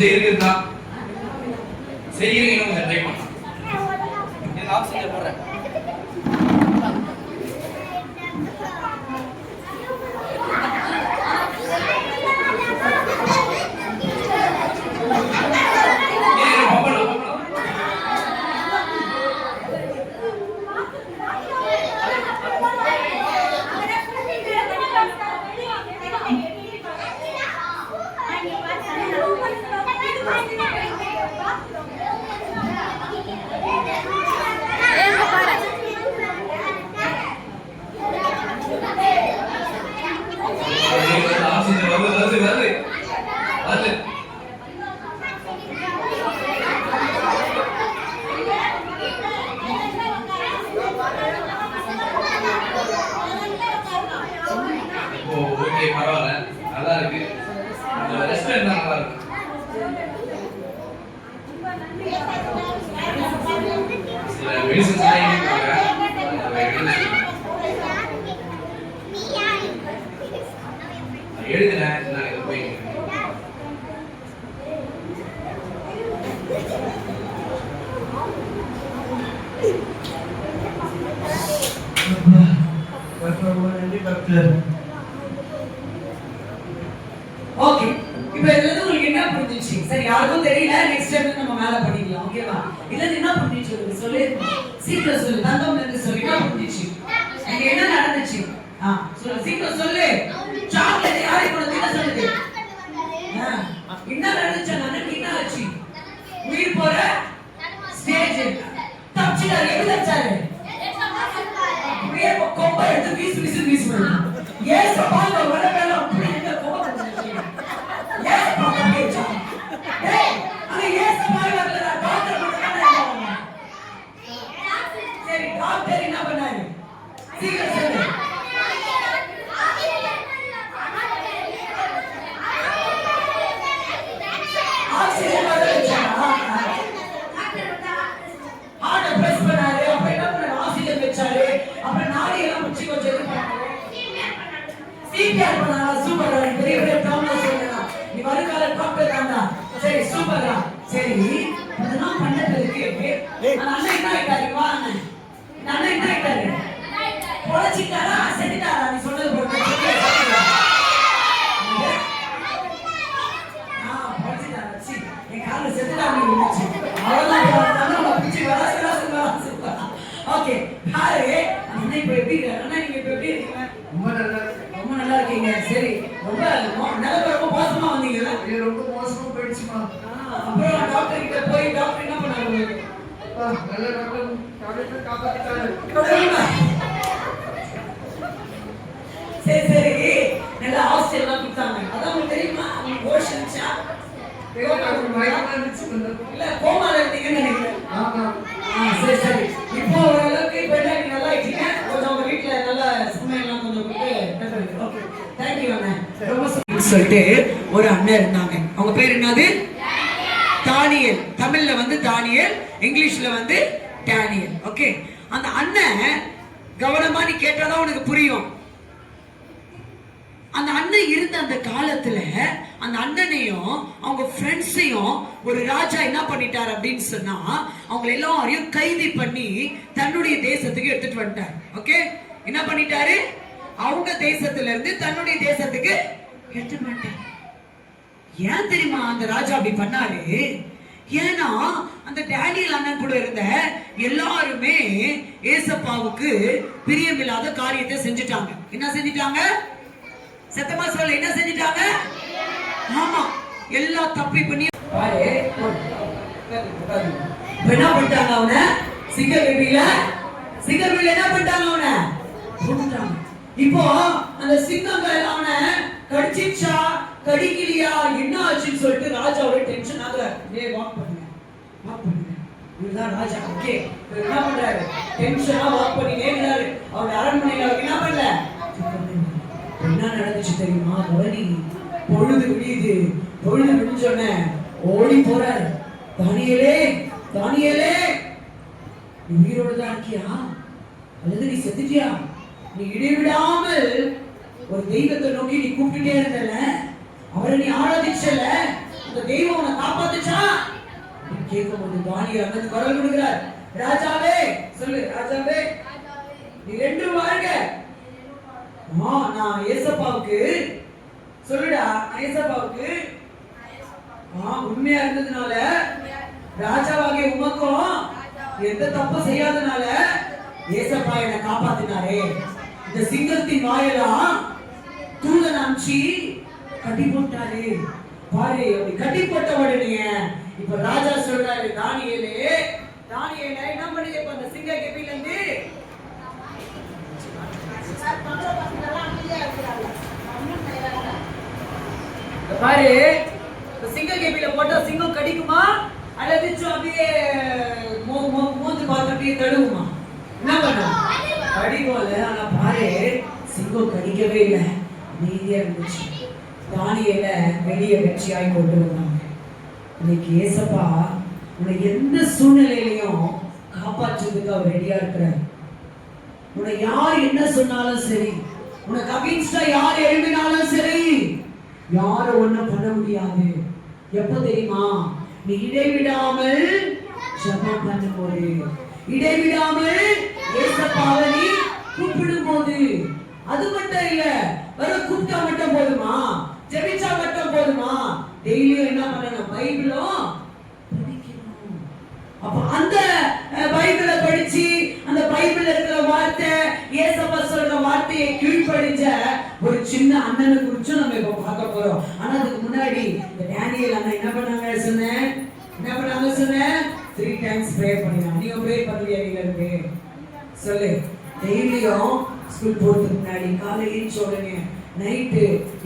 கொஞ்சம் இருக்குதா சரி இருங்க கொஞ்சம் ட்ரை பண்ணலாம் நான் ஆக்சிஜன் போடுறேன் பரவாயில்ல நல்லா இருக்கு ரெஸ்டாரண்ட் நல்லா இருக்கு சில மெடிசன்ஸ் எழுதுறேன் நான் போய் ஓகே இப்போ இதுல உங்களுக்கு என்ன புரிஞ்சிச்சு சரி யாருக்கும் தெரியல நெக்ஸ்ட் டைம் நம்ம மேல பண்ணிக்கலாம் ஓகேவா இதுல என்ன புரிஞ்சிச்சு சொல்லு சீக்கிரம் சொல்லு தங்கம் இருந்து சொல்லு என்ன புரிஞ்சிச்சு அங்க என்ன நடந்துச்சு சொல்லு சீக்கிரம் சொல்லு சாக்லேட் யாரை கொடுத்து என்ன சொல்லுது என்ன நடந்துச்சு அண்ணனுக்கு என்ன ஆச்சு உயிர் போற ஸ்டேஜ் தப்பிச்சாரு எப்படி தப்பிச்சாரு உயிர் கொம்ப எடுத்து வீசு வீசு ஏசு பாங்க வரவேல அப்படி இந்த கொம்ப ஏசு பாங்க பேச்சா ஏய் அங்க ஏசு பாங்க வரல டாக்டர் பண்ணாங்க சரி டாக்டர் என்ன பண்ணாரு சீக்கிரம் சொல்லு ஆக்சிஜன் வரலச்சா ஹார்ட் பிரஸ் பண்ணாரு அப்ப என்ன பண்ணாரு ஆக்சிஜன் வெச்சாரு அப்புறம் நாடி எல்லாம் முச்சி கொஞ்சம் இது பண்ணாரு சிபிஆர் பண்ணாரு சூப்பரா பெரிய பெரிய டாக்டர் சொல்றாங்க நீ வருகால டாக்டர் தான்டா சரி சூப்பரா சரி அதெல்லாம் பண்ணதுக்கு அந்த அண்ணன் என்ன ஆயிட்டாரு வா அண்ணன் இந்த அண்ணன் என்ன ஆயிட்டாரு பொழைச்சிட்டாரா செத்துட்டாரா நீ சொன்னது போட்டு ஓகே ஹாய் அண்ணா இப்ப எப்படி அண்ணா நீங்க இப்ப எப்படி இருக்கீங்க ரொம்ப நல்லா இருக்கீங்க சரி ரொம்ப நிலவரம் ரொம்ப மோசமா வந்தீங்களா ரொம்ப மோசமா போயிடுச்சுமா அப்புறம் டாக்டர் கிட்ட போய் டாக்டர் என்ன பண்ணாரு நல்ல டாக்டர் காப்பாத்திட்டாரு சரி சரி நல்ல ஹாஸ்டல் எல்லாம் கொடுத்தாங்க அதான் உங்களுக்கு தெரியுமா ஓஷன்ச்சா இல்ல கோமால இருந்தீங்கன்னு நினைக்கிறேன் சரி சரி இப்போ ஓரளவுக்கு இப்போ என்ன நல்லா இருக்கீங்க கொஞ்சம் உங்க வீட்டுல நல்லா சமையல்லாம் கொஞ்சம் கொடுத்து ஓகே தேங்க்யூ அண்ணன் ரொம்ப சொல்லிட்டு ஒரு அண்ணன் இருந்தாங்க அவங்க பேர் என்னது தானியல் தமிழ்ல வந்து தானியல் இங்கிலீஷ்ல வந்து டேனியல் ஓகே அந்த அண்ணன் கவனமா நீ கேட்டாதான் உனக்கு புரியும் அந்த அண்ணன் இருந்த அந்த காலத்துல அந்த அண்ணனையும் அவங்க ஃப்ரெண்ட்ஸையும் ஒரு ராஜா என்ன பண்ணிட்டார் அப்படின்னு சொன்னா அவங்க எல்லாரையும் கைது பண்ணி தன்னுடைய தேசத்துக்கு எடுத்துட்டு வந்துட்டார் ஓகே என்ன பண்ணிட்டாரு அவங்க தேசத்துல இருந்து தன்னுடைய தேசத்துக்கு எடுத்துட்டு வந்துட்டார் ஏன் தெரியுமா அந்த ராஜா அப்படி பண்ணாரு ஏன்னா அந்த டேனியல் அண்ணன் கூட இருந்த எல்லாருமே ஏசப்பாவுக்கு பிரியமில்லாத காரியத்தை செஞ்சுட்டாங்க என்ன செஞ்சுட்டாங்க சத்தமா சொல்ல என்ன செஞ்சிட்டாங்க ஆமா எல்லா தப்பி பண்ணி பாரு என்ன பண்ணிட்டாங்க அவன சிங்கப்பேபில என்ன பண்ணிட்டாங்க அவன போட்டுட்டாங்க இப்போ அந்த சிங்கங்கள் அவன கடிச்சிச்சா கடிக்கலையா என்ன ஆச்சுன்னு சொல்லிட்டு ராஜாவோட டென்ஷன் ஆகுறாரு டேய் வாக் பண்ணுங்க இதுதான் ராஜா ஓகே என்ன பண்றாரு டென்ஷனா வாக் பண்ணிட்டே இருக்காரு அவர் அரண்மனையில என்ன பண்ணல என்ன நடந்துச்சு தெரியுமா முதலி பொழுது விடியுது பொழுது விடிஞ்சோன்ன ஓடி போறாரு தானியேலே நீ உயிரோடு தான் இருக்கியா அல்லது நீ செத்துட்டியா நீ இடைவிடாமல் ஒரு தெய்வத்தை நோக்கி நீ கூப்பிட்டுட்டே இருந்தல அவரை நீ ஆராதிச்சல அந்த தெய்வம் உன்னை காப்பாத்துச்சா கேட்கும்போது தானியேல் அங்க குரல் கொடுக்கிறார், ராஜாவே சொல்லு, ராஜாவே நீ ரெண்டும் வாழ்க. நான் ஏசப்பாவுக்கு சொல்லுடா, நான் ஏசப்பாவுக்கு உண்மையா இருந்ததுனால ராஜாவாகிய உமக்கும் எந்த தப்பு செய்யாதனால ஏசப்பா என்னை காப்பாத்தினாரே. இந்த சிங்கத்தின் வாயெல்லாம் தூதன் அனுப்பிச்சு கட்டி போட்டாரு பாரு. அப்படி கட்டி போட்ட உடனே இப்ப ராஜா சொல்றாரு, தானியேலே தானியேலே என்ன பண்ணுது? இப்ப அந்த சிங்க கெபில இருந்து பாரு, சிங்க கெபில போட்டா சிங்கம் கடிக்குமா அல்லது அப்படியே மூந்து பார்த்துட்டே தடுவுமா? என்ன பண்ணும்? கடிக்கல. ஆனா பாரு, சிங்கம் கடிக்கவே இல்லை, அமைதியா இருந்துச்சு. தானியேல வெளியே வெற்றியாய் கொண்டு வந்தாங்க. இன்னைக்கு ஏசப்பா உன்னை எந்த சூழ்நிலையிலையும் காப்பாற்றுறதுக்கு அவர் ரெடியா இருக்கிறார். உன்னை யார் என்ன சொன்னாலும் சரி, உனக்கு அகைன்ஸ்டா யார் எழுப்பினாலும் சரி, யாரும் ஒண்ணும் பண்ண முடியாது. எப்ப தெரியுமா? நீ இடைவிடாமல் ஜெபம் பண்ணும்போது, இடைவிடாமல் ஏசப்பாவை நீ கூப்பிடும் போது. அது மட்டும் இல்ல, வெறும் கூப்பிட்டா மட்டும் போதுமா? ஜெபிச்சா மட்டும் போதுமா? டெய்லியும் என்ன பண்ணணும்? பைபிளும் படிக்கணும். அப்ப அந்த பைபிளை படிச்சு அந்த பைபிள்ல இருக்கிற வார்த்தை, ஏசப்பா சொல்ற வார்த்தையை கீழ்ப்படிஞ்ச ஒரு சின்ன அண்ணனை குறிச்சும் நம்ம இப்ப பார்க்க போறோம். ஆனா அதுக்கு முன்னாடி இந்த டேனியல் அண்ணன் என்ன பண்ணாங்க சொன்னேன்? என்ன பண்ணாங்க சொன்னேன்? 3 times ப்ரே பண்ணினாங்க. நீங்க ப்ரே பண்ணுவீங்க நீங்க இருக்கு சொல்லு. டெய்லியும் ஸ்கூல் போறதுக்கு முன்னாடி, காலையில எழுந்த உடனே, நைட்டு,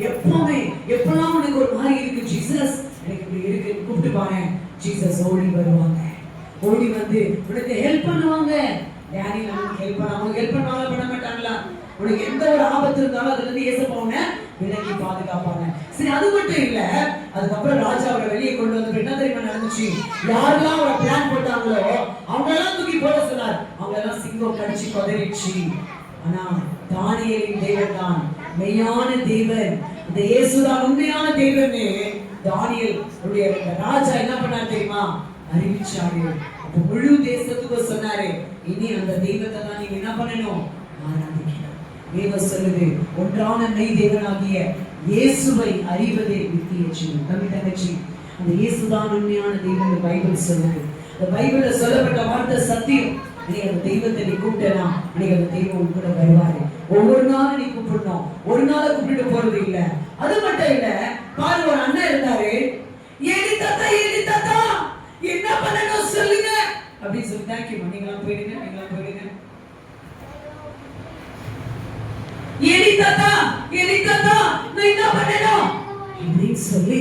எப்பவுமே எப்பலாம் உனக்கு ஒரு மாதிரி இருக்கு, ஜீசஸ் எனக்கு இப்படி இருக்கு கூப்பிட்டு பாரு, ஜீசஸ் ஓடி வருவாங்க. ஓடி வந்து உனக்கு ஹெல்ப் பண்ணுவாங்க. யாரி நமக்கு ஹெல்ப் பண்ணுவாங்க? ஹெல்ப் பண்ணுவாங்க, பண்ண மாட்டாங்களா? உனக்கு எந்த ஒரு ஆபத்து இருந்தாலும் அதுல இருந்து ஏசப்பா உன்னை விலக்கி பாதுகாப்பாங்க. சரி, அது மட்டும் இல்ல, அதுக்கப்புறம் ராஜா அவரை வெளியே கொண்டு வந்து என்ன தெரியுமா நடந்துச்சு? யாரெல்லாம் அவரை பிளான் போட்டாங்களோ அவங்க எல்லாம் தூக்கி போட சொன்னார். அவங்க எல்லாம் சிங்கம் கடிச்சு கொதறிச்சு. ஆனா தானியேலின் தேவன் தான் மெய்யான தேவன், இந்த இயேசுதான் உண்மையான தேவன். தானியேல் ராஜா என்ன பண்ணார் தெரியுமா? அறிவிச்சாரு. அப்ப முழு தேசத்துக்கும் சொன்னாரு, இனி அந்த தெய்வத்தை தான் நீங்க என்ன பண்ணணும்? ஆராதிக்கணும். வேதம் சொல்லுது, ஒன்றான மெய் தேவனாகிய இயேசுவை அறிவதே நித்திய ஜீவன். தம்பி தங்கச்சி, அந்த இயேசுதான் உண்மையான தெய்வம் பைபிள் சொல்லுது. இந்த பைபிள்ல சொல்லப்பட்ட வார்த்தை சத்தியம். நீ அந்த தெய்வத்தை நீ கூப்பிட்டனா, நீ அந்த தெய்வம் கூட வருவாரு. ஒவ்வொரு நாளும் நீ கூப்பிடணும், ஒரு நாளை கூப்பிட்டு போறது இல்ல. அது மட்டும் இல்ல, பாரு, ஒரு அண்ணன் இருந்தாரு, ஏலி தாத்தா என்ன பண்ணணும் சொல்லுங்க அப்படின்னு சொல்லி, தேங்க்யூ, நீங்களாம் போயிடுங்க, நீங்களாம் போயிடுங்க. ஏலி தாத்தா நான் என்ன பண்ணணும் அப்படின்னு சொல்லி